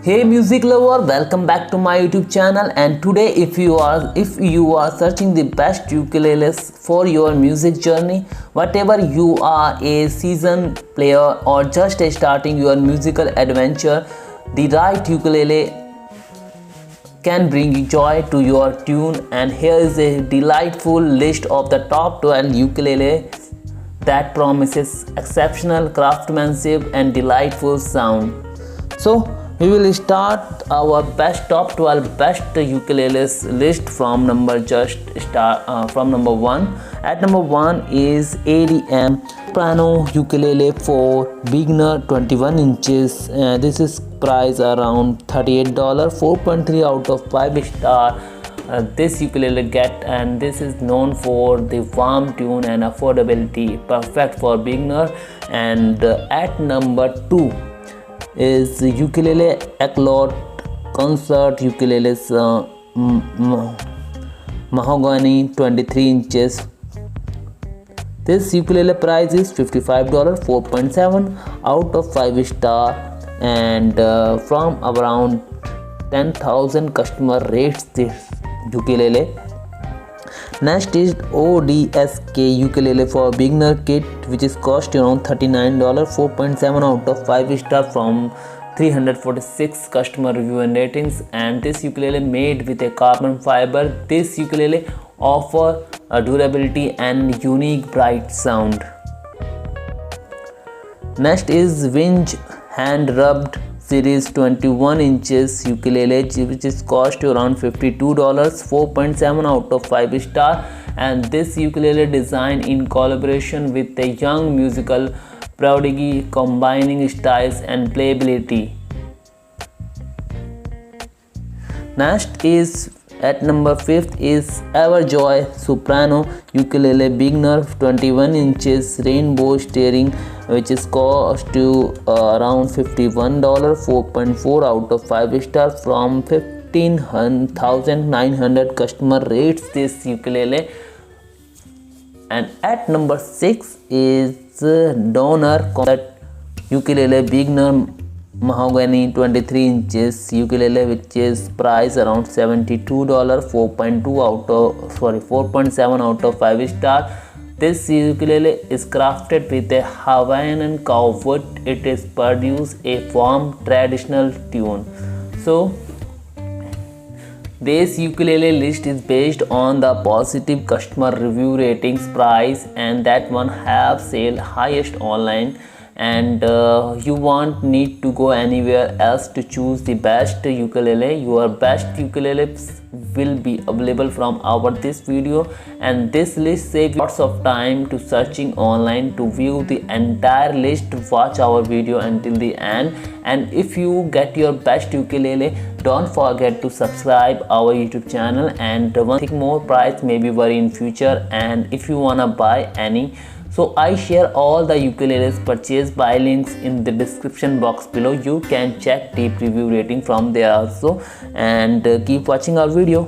Hey music lover, welcome back to my YouTube channel. And today if you are searching the best ukuleles for your music journey, whatever you are a seasoned player or just starting your musical adventure, the right ukulele can bring joy to your tune. And here is a delightful list of the top 12 ukulele that promises exceptional craftsmanship and delightful sound. So we will start our top 12 best ukuleles list from number 1. At number 1 is ADM Soprano ukulele for beginner, 21 inches. This is price around $38, 4.3 out of 5 star. This ukulele and this is known for the warm tune and affordability, perfect for beginner. And at number 2 is ukulele AKLOT concert ukuleles Mahogany, 23 inches. This ukulele price is $55, 4.7 out of 5 star, and from around 10,000 customer rates this ukulele. Next is AODSK ukulele for beginner kit, which is cost around $39, 4.7 out of 5 star from 346 customer review and ratings. And this ukulele made with a carbon fiber. This ukulele offer a durability and unique bright sound. Next is WINZZ hand rubbed series 21 inches ukulele, which is cost around $52, 4.7 out of 5 star. And this ukulele designed in collaboration with a young musical prodigy, combining styles and playability. Next is at number 5 is Everjoy Soprano ukulele beginner, 21 inches rainbow steering, which is cost to around $51, 4.4 out of 5 star from 15,900 customer rates this ukulele. And at number 6 is Donor concert ukulele beginner Mahogany, 23 inches ukulele, which is price around $72, 4.7 out of 5 star. This ukulele is crafted with a Hawaiian cowwood. It is produce a warm traditional tune. So this ukulele list is based on the positive customer review ratings, price, and that one have sale highest online. And you won't need to go anywhere else to choose the best ukulele. Your best ukulele will be available from this video, and this list saves lots of time to searching online. To view the entire list, watch our video until the end. And if you get your best ukulele, don't forget to subscribe our YouTube channel. And one thing more, price may be vary in future, and if you wanna buy any, so I share all the ukuleles purchase by links in the description box below. You can check deep review rating from there also. And keep watching our video.